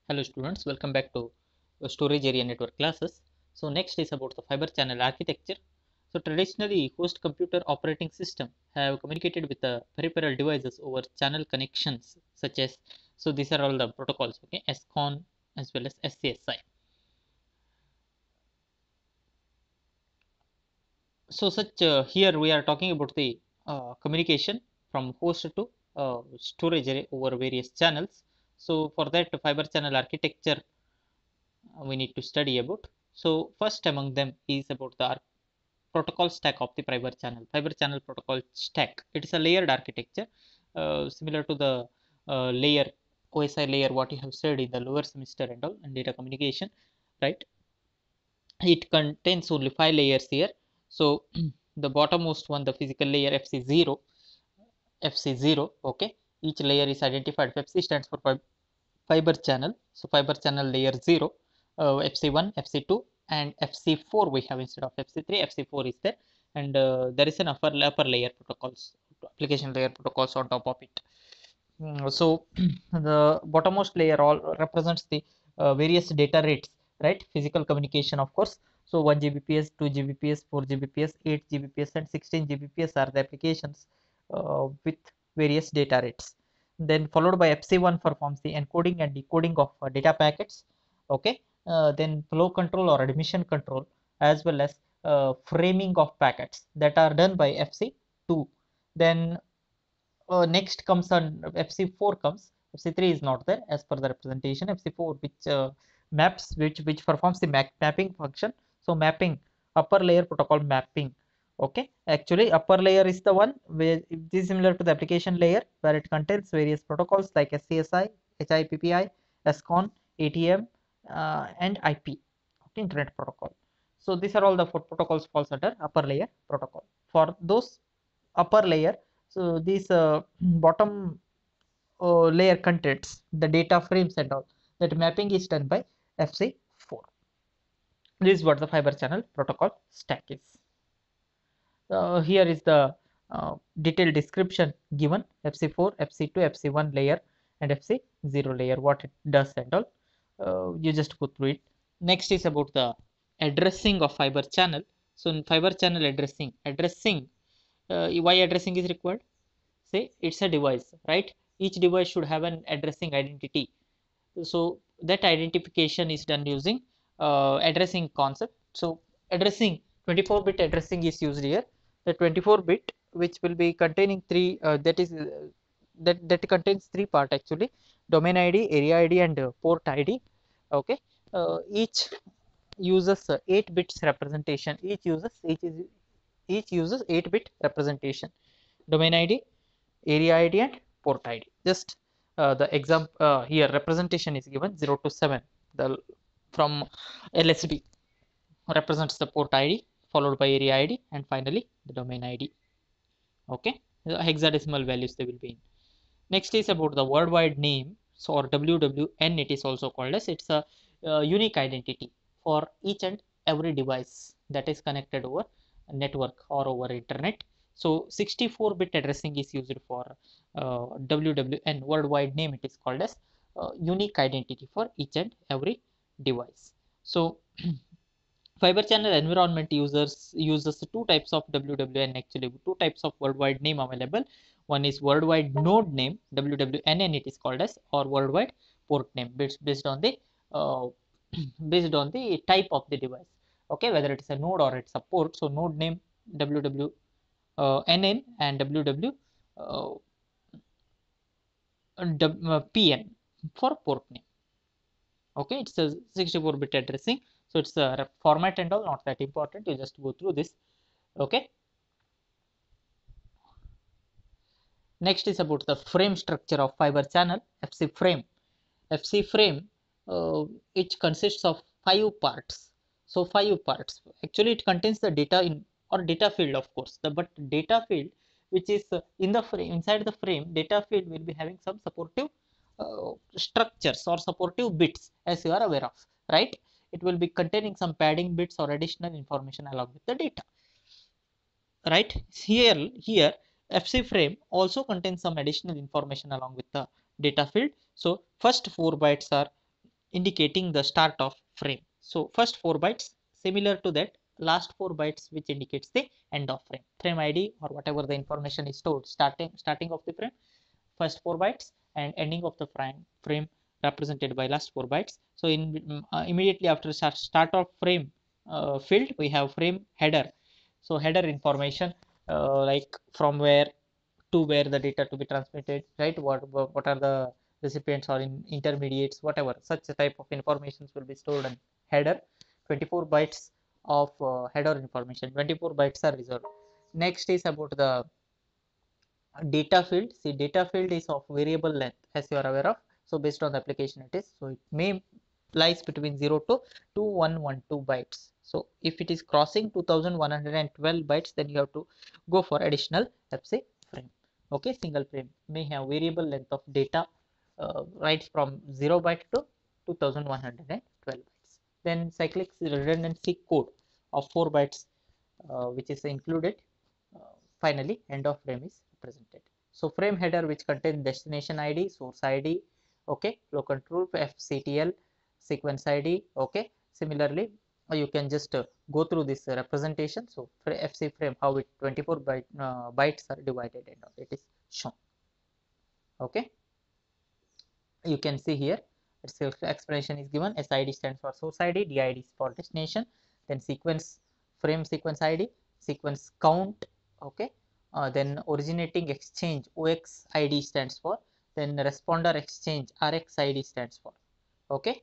Hello students, welcome back to storage area network classes. So next is about the fiber channel architecture. So traditionally host computer operating system have communicated with the peripheral devices over channel connections such as, so these are all the protocols, okay, SCON as well as SCSI. So such here we are talking about the communication from host to storage array over various channels. So for that fiber channel architecture we need to study about. So first among them is about the protocol stack of the fiber channel. Fiber channel protocol stack. It is a layered architecture similar to the layer OSI layer what you have said in the lower semester and all and data communication, right? It contains only 5 layers here. So the bottommost one, the physical layer FC0, okay. Each layer is identified. FC stands for fiber channel. So fiber channel layer 0, FC1, FC2, and FC4 we have instead of FC3. FC4 is there, and there is an upper layer protocols, application layer protocols on top of it. So the bottommost layer all represents the various data rates, right? Physical communication, of course. So 1 Gbps, 2 Gbps, 4 Gbps, 8 Gbps, and 16 Gbps are the applications with various data rates. Then followed by FC1 performs the encoding and decoding of data packets. Okay. Then flow control or admission control as well as framing of packets that are done by FC2. Then next comes on FC4 comes. FC3 is not there as per the representation. FC4 which maps which performs the mapping function. So mapping, upper layer protocol mapping. Okay, actually upper layer is the one where it is similar to the application layer where it contains various protocols like SCSI, HIPPI, SCON, ATM, and IP, okay, internet protocol. So these are all the four protocols falls under upper layer protocol. For those upper layer, so this bottom layer contains the data frames and all. That mapping is done by FC4. This is what the fiber channel protocol stack is. Here is the detailed description given: FC4, FC2, FC1 layer, and FC0 layer, what it does and all. You just go through it. Next is about the addressing of fiber channel. So in fiber channel addressing, why addressing is required? Say it's a device, right? Each device should have an addressing identity. So that identification is done using addressing concept. So addressing, 24-bit addressing is used here. The 24-bit which will be containing three, that contains three part actually: domain ID, area ID, and port ID. Okay, each uses 8 bits representation. Each uses 8-bit representation: domain ID, area ID, and port ID. Just the example here representation is given 0 to 7. The from LSB represents the port ID, followed by area ID, and finally the domain ID. Okay, the hexadecimal values they will be in. Next is about the worldwide name. So or WWN it is also called as. It's a unique identity for each and every device that is connected over a network or over internet. So 64-bit addressing is used for WWN, worldwide name it is called as, unique identity for each and every device. So fiber channel environment uses two types of WWN, actually two types of worldwide name available. One is worldwide node name WWNN it is called as, or worldwide port name based on the uh, based on the type of the device. Okay, whether it's a node or it's a port. So node name WWNN and PN for port name. Okay, it's a 64-bit addressing. So it's a format and all not that important, you just go through this. Okay, next is about the frame structure of fiber channel. FC frame, it consists of 5 parts. So 5 parts, actually it contains the data in or data field, of course, but data field which is in the frame, inside the frame data field will be having some supportive structures or supportive bits, as you are aware of, right? It will be containing some padding bits or additional information along with the data, right? Here FC frame also contains some additional information along with the data field. So first 4 bytes are indicating the start of frame. So first 4 bytes, similar to that, last 4 bytes which indicates the end of frame. Frame ID or whatever the information is stored, starting of the frame, first 4 bytes, and ending of the frame represented by last 4 bytes. So in immediately after start of frame field, we have frame header. So header information, like from where to where the data to be transmitted, right? What are the recipients or intermediates, whatever such type of informations will be stored in header. 24 bytes of header information, 24 bytes are reserved. Next is about the data field. See, data field is of variable length, as you are aware of. So based on the application it is, so it may lies between 0 to 2112 bytes. So if it is crossing 2112 bytes, then you have to go for additional FC frame. Okay, single frame may have variable length of data, right from 0 byte to 2112 bytes. Then cyclic redundancy code of 4 bytes, which is included. Finally, end of frame is represented. So frame header which contains destination ID, source ID, okay, flow control, FCTL, sequence ID, okay. Similarly, you can just go through this representation. So FC frame, how it 24 bytes are divided, and it is shown. Okay, you can see here its explanation is given. SID stands for source ID, DID is for destination, then sequence frame sequence ID, sequence count, okay. Then originating exchange, OX ID stands for, then responder exchange, RX ID stands for, okay.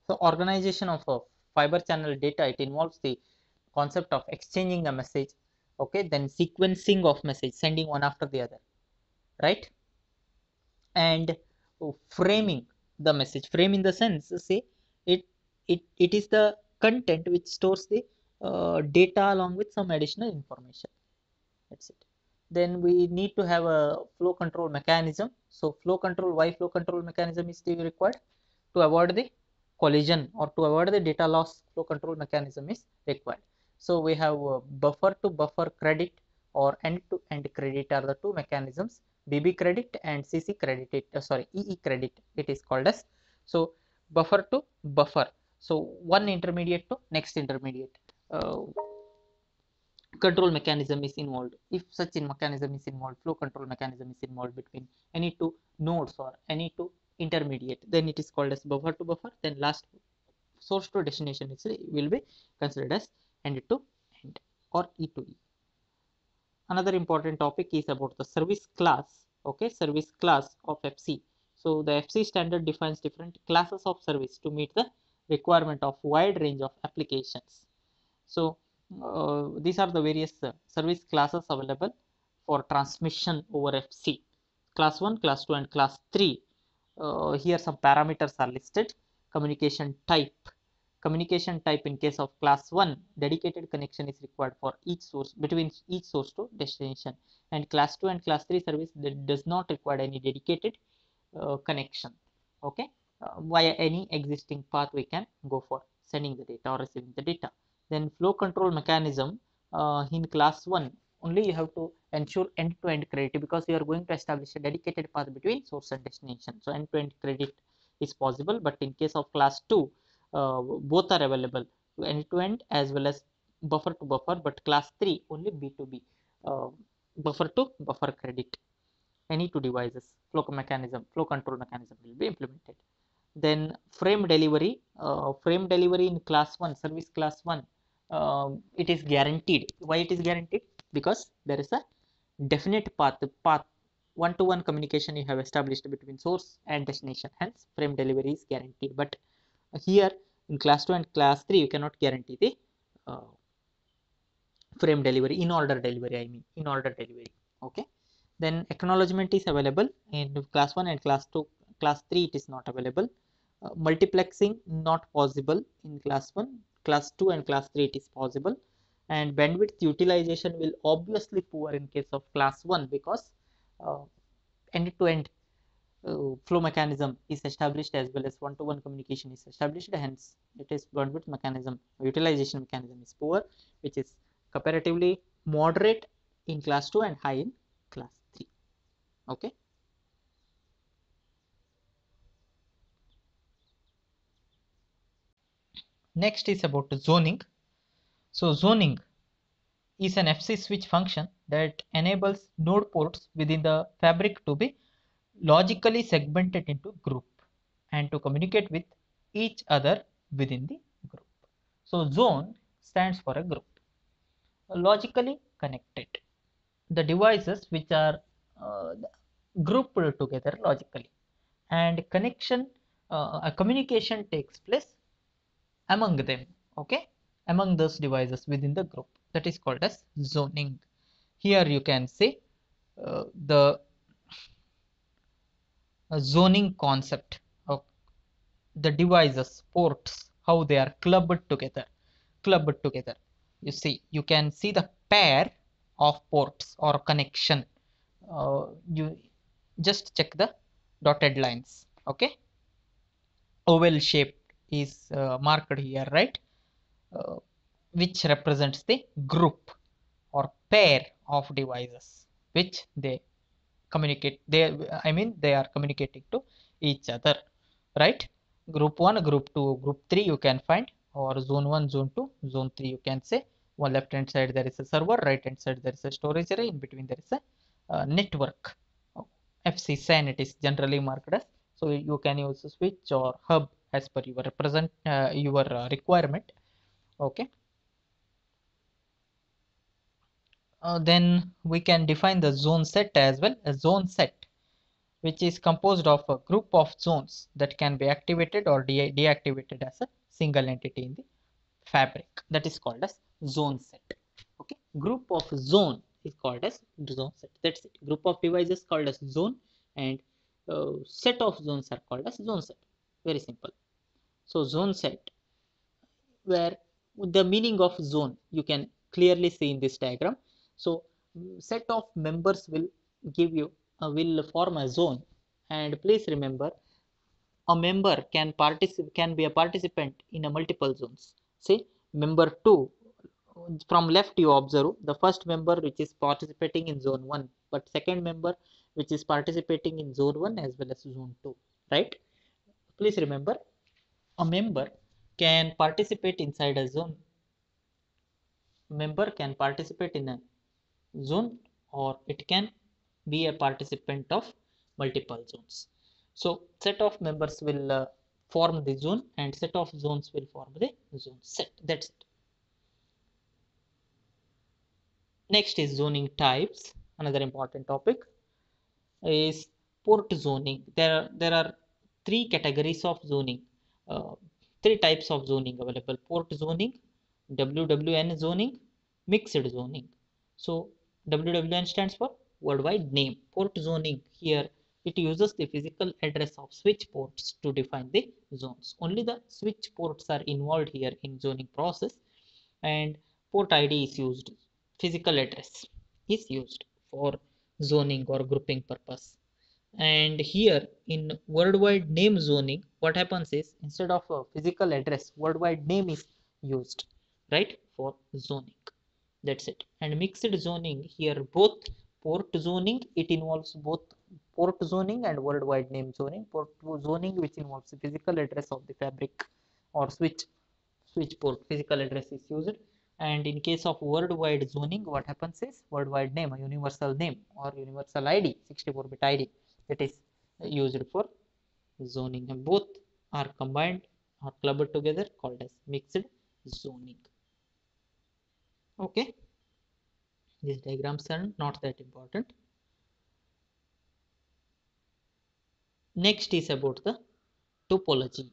So organization of a fiber channel data, it involves the concept of exchanging a message, okay, then sequencing of message, sending one after the other, right, and framing the message. Frame in the sense, say it is the content which stores the data along with some additional information. That's it. Then we need to have a flow control mechanism. So flow control, why flow control mechanism is still required? To avoid the collision or to avoid the data loss, flow control mechanism is required. So we have buffer to buffer credit or end to end credit are the two mechanisms. BB credit and CC credit, EE credit it is called as. So buffer to buffer, so one intermediate to next intermediate, control mechanism is involved. If such a mechanism is involved, flow control mechanism is involved between any two nodes or any two intermediate, then it is called as buffer to buffer. Then last source to destination will be considered as end to end or E to E. Another important topic is about the service class. Okay, service class of FC. So the FC standard defines different classes of service to meet the requirement of wide range of applications. So these are the various service classes available for transmission over FC. Class 1, class 2 and class 3. Here some parameters are listed. Communication type. Communication type in case of class 1, dedicated connection is required for each source, between each source to destination, and class 2 and class 3 service that does not require any dedicated connection. Okay, via any existing path we can go for sending the data or receiving the data. Then flow control mechanism, in class 1 only you have to ensure end-to-end credit, because you are going to establish a dedicated path between source and destination. So end-to-end credit is possible, but in case of class 2, both are available, end-to-end as well as buffer to buffer, but class 3 only B2B, buffer to buffer credit. Any two devices, flow control mechanism will be implemented. Then frame delivery, in class 1, service class 1, it is guaranteed. Why it is guaranteed? Because there is a definite path one-to-one communication you have established between source and destination, hence frame delivery is guaranteed. But here in class 2 and class 3 you cannot guarantee the frame delivery, in order delivery, in order delivery. Okay, then acknowledgement is available in class 1 and class 2. Class 3 it is not available. Multiplexing not possible in class 1. Class 2 and class 3 it is possible. And bandwidth utilization will obviously poor in case of class 1, because end to end flow mechanism is established as well as one-to-one communication is established, hence it is bandwidth mechanism, utilization mechanism is poor, which is comparatively moderate in class 2 and high in class 3. Okay. Next is about zoning. So zoning is an FC switch function that enables node ports within the fabric to be logically segmented into group and to communicate with each other within the group. So zone stands for a group. Logically connected. The devices which are uh, grouped together logically, and a communication takes place among them, okay, among those devices within the group. That is called as zoning. Here you can see the zoning concept of the devices, ports, how they are clubbed together. You see, you can see the pair of ports or connection. You just check the dotted lines, okay. Oval shape is marked here, right, uh, which represents the group or pair of devices which they communicate, they are communicating to each other, right. Group 1, group 2, group 3 you can find, or zone 1, zone 2, zone 3 you can say. One left hand side there is a server, right hand side there is a storage array, in between there is a network. FC SAN it is generally marked as. So you can use a switch or hub as per your requirement, okay. Then we can define the zone set as well. A zone set which is composed of a group of zones that can be activated or deactivated as a single entity in the fabric, that is called as zone set, okay. Group of zone is called as zone set, that's it. Group of devices called as zone, and set of zones are called as zone set, very simple. So zone set, where the meaning of zone you can clearly see in this diagram. So set of members will give you will form a zone, and please remember, a member can be a participant in a multiple zones. See, member 2, from left you observe the first member which is participating in zone 1, but second member which is participating in zone 1 as well as zone 2, right. Please remember, a member can participate in a zone, or it can be a participant of multiple zones. So set of members will form the zone, and set of zones will form the zone set, that's it. Next is zoning types. Another important topic is port zoning. There are three categories of zoning, uh, three types of zoning available: port zoning, WWN zoning, mixed zoning. So WWN stands for worldwide name. Port zoning, here it uses the physical address of switch ports to define the zones. Only the switch ports are involved here in zoning process, and port ID is used, physical address is used for zoning or grouping purpose. And here in worldwide name zoning, what happens is, instead of a physical address, worldwide name is used, right, for zoning, that's it. And mixed zoning, here both port zoning, it involves both port zoning and worldwide name zoning. Port zoning, which involves the physical address of the fabric or switch port, physical address is used. And in case of worldwide zoning, what happens is, worldwide name, a universal name or universal ID, 64-bit ID, that is used for zoning, and both are combined or clubbed together called as mixed zoning, okay. These diagrams are not that important. Next is about the topology,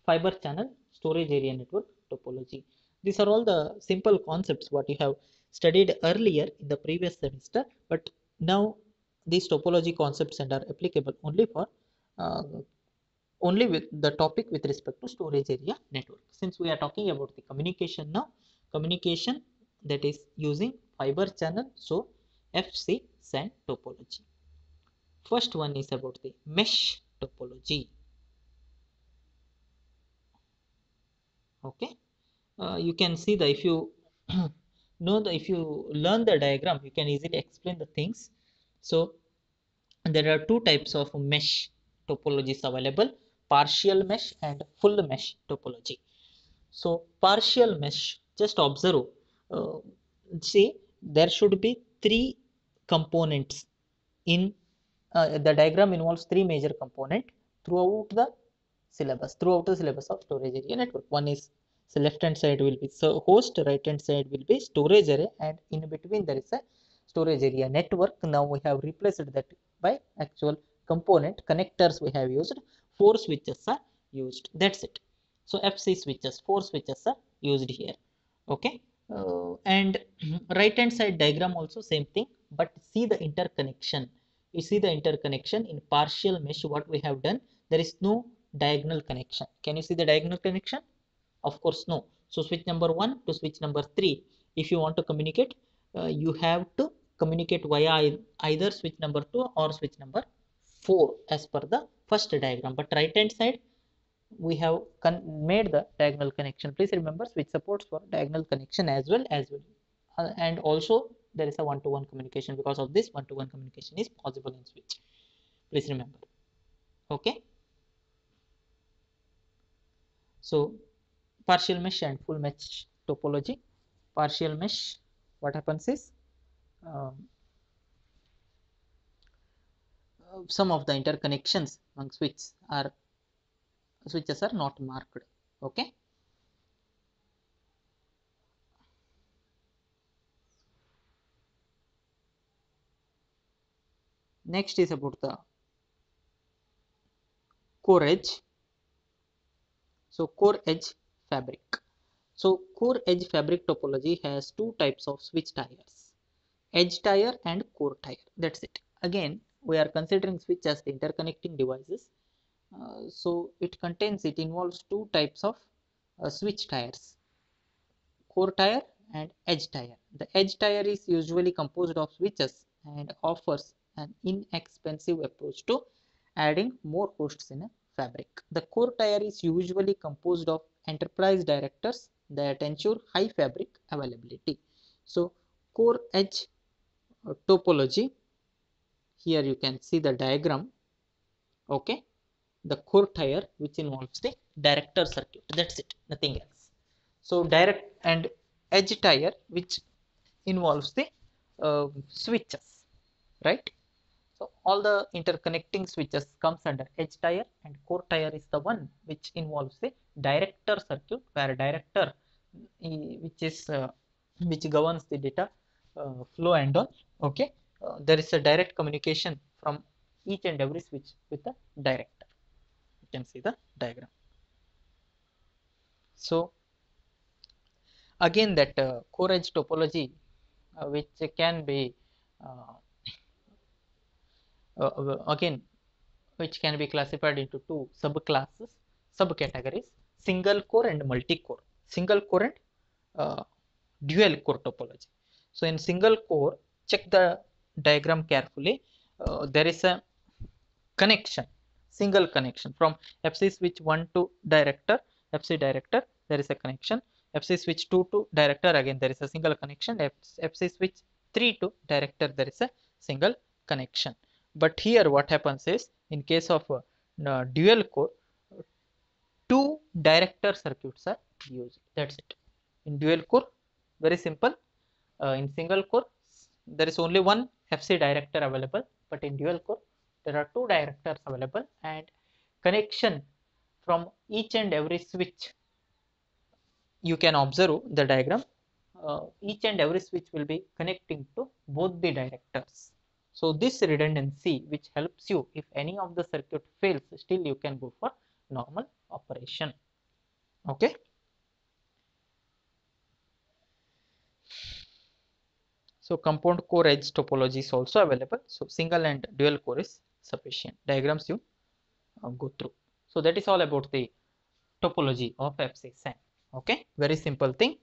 fiber channel storage area network topology. These are all the simple concepts what you have studied earlier in the previous semester, but now these topology concepts and are applicable only for uh, only with the topic with respect to storage area network. Since we are talking about the communication now, communication that is using fiber channel, so FC SAN topology. First one is about the mesh topology. Okay, you can see the, if you if you learn the diagram, you can easily explain the things. So there are two types of mesh topologies available: partial mesh and full mesh topology. So partial mesh, just observe, uh, see, there should be three components in the diagram. Involves three major components throughout the syllabus of storage area network. One is, so left hand side will be so host, right hand side will be storage array, and in between there is a storage area network. Now we have replaced that by actual component connectors. We have used four switches are used, that's it. So FC switches, four switches are used here. Okay, and right hand side diagram also same thing, but see the interconnection. You see the interconnection in partial mesh. What we have done, there is no diagonal connection. Can you see the diagonal connection? Of course no. So switch number 1 to switch number 3, if you want to communicate, you have to communicate via either switch number 2 or switch number 4 as per the first diagram. But right hand side we have made the diagonal connection. Please remember, switch supports for diagonal connection as well, and also there is a one-to-one communication. Because of this, one-to-one communication is possible in switch. Please remember. Okay, so partial mesh and full mesh topology. Partial mesh, what happens is, um, some of the interconnections among switches are not marked. Okay, next is about the core edge. So core edge fabric. So core edge fabric topology has two types of switch tiers: edge tier and core tier. That's it. Again, we are considering switch as the interconnecting devices. So it involves two types of switch tiers: core tier and edge tier. The edge tier is usually composed of switches and offers an inexpensive approach to adding more hosts in a fabric. The core tier is usually composed of enterprise directors that ensure high fabric availability. So core edge topology, here you can see the diagram. Okay, the core tier which involves the director circuit, that's it, nothing else. So direct and edge tier which involves the switches, right? So all the interconnecting switches comes under edge tier, and core tier is the one which involves the director circuit, where director which is which governs the data flow and all. Okay, there is a direct communication from each and every switch with the director. You can see the diagram. So again, that core edge topology, which can be uh, again, which can be classified into two subclasses, subcategories: single core and multi-core. Single core and dual core topology. So in single core, check the diagram carefully. There is a connection, single connection from FC switch 1 to director, FC director, there is a connection. FC switch 2 to director, again there is a single connection. FC switch 3 to director, there is a single connection. But here what happens is, in case of dual core, two director circuits are used, that's it. In dual core, very simple. In single core, there is only one FC director available, but in dual core there are two directors available, and connection from each and every switch, you can observe the diagram. Each and every switch will be connecting to both the directors. So this redundancy which helps you, if any of the circuit fails, still you can go for normal operation. Okay. So compound core edge topology is also available. So single and dual core is sufficient. Diagrams you go through. So that is all about the topology of FC-SAN. Okay, very simple thing.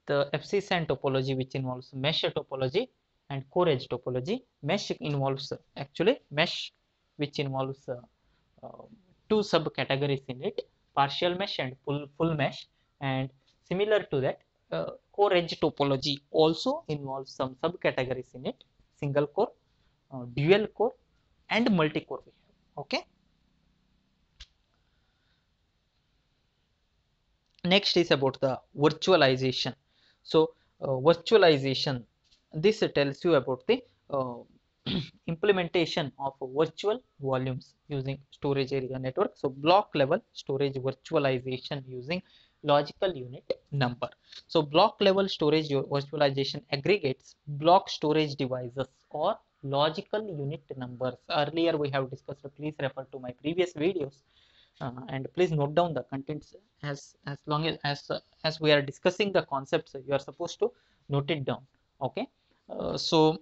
The FC-SAN topology, which involves mesh topology, and core edge topology. Mesh involves actually mesh, which involves two subcategories in it: partial mesh and full mesh. And similar to that, core edge topology also involves some subcategories in it: single core, dual core, and multi core we have. Okay. Next is about the virtualization. So virtualization, this tells you about the uh, implementation of virtual volumes using storage area network. So block level storage virtualization using logical unit number. So block level storage virtualization aggregates block storage devices or logical unit numbers. Earlier we have discussed, please refer to my previous videos. And please note down the contents. As long as we are discussing the concepts, you are supposed to note it down. Okay. So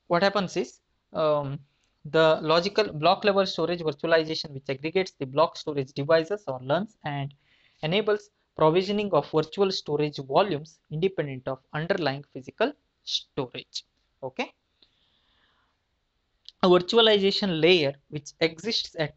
what happens is, the logical block level storage virtualization, which aggregates the block storage devices or LUNs and enables provisioning of virtual storage volumes independent of underlying physical storage. Okay. A virtualization layer which exists at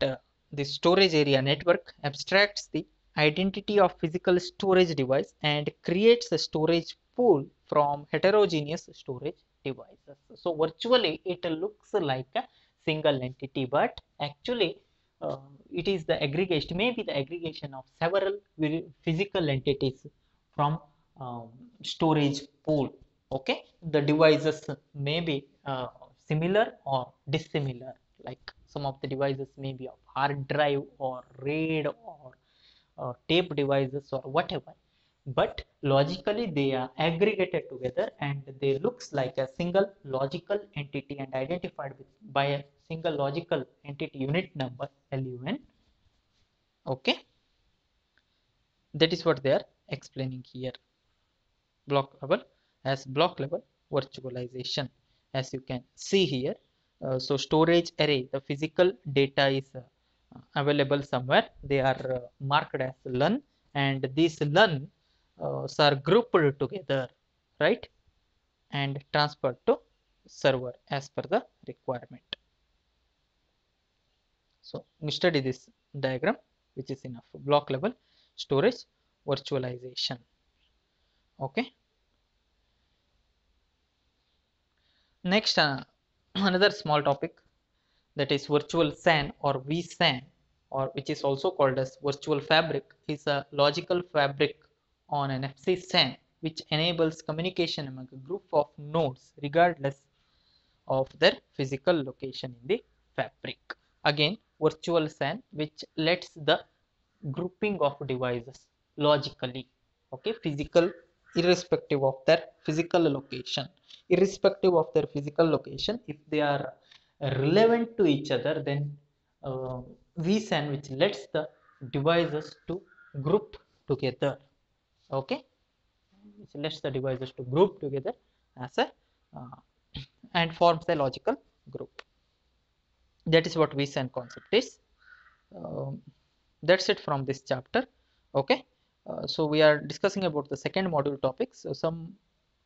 the storage area network abstracts the identity of physical storage device and creates a storage pool from heterogeneous storage devices. So virtually it looks like a single entity, but actually it is the aggregation, maybe the aggregation of several physical entities from um, storage pool. Okay, the devices may be similar or dissimilar, like some of the devices may be of hard drive or RAID or tape devices or whatever, but logically they are aggregated together and they looks like a single logical entity and identified by a single logical entity unit number LUN. Okay, that is what they are explaining here. Block level as block level virtualization, as you can see here. So storage array, the physical data is available somewhere. They are marked as LUN, and these LUN are grouped together, right, and transferred to server as per the requirement. So we study this diagram, which is enough. Block level storage virtualization. Okay. Next, another small topic, that is virtual SAN or vSAN, or which is also called as virtual fabric, is a logical fabric on an FC SAN which enables communication among a group of nodes regardless of their physical location in the fabric. Again, virtual SAN which lets the grouping of devices logically, okay, physical, irrespective of their physical location, if they are relevant to each other, then vSAN which lets the devices to group together. Okay, which lets the devices to group together as a uh, and forms a logical group. That is what vSAN concept is. Um, that's it from this chapter. Okay, so we are discussing about the second module topics. So some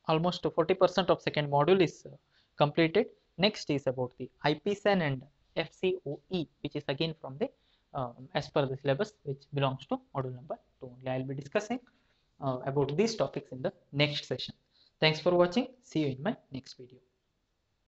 almost 40% of second module is completed. Next is about the IPSAN and FCOE, which is again from the as per the syllabus, which belongs to module number 2 only. I'll be discussing about these topics in the next session. Thanks for watching. See you in my next video.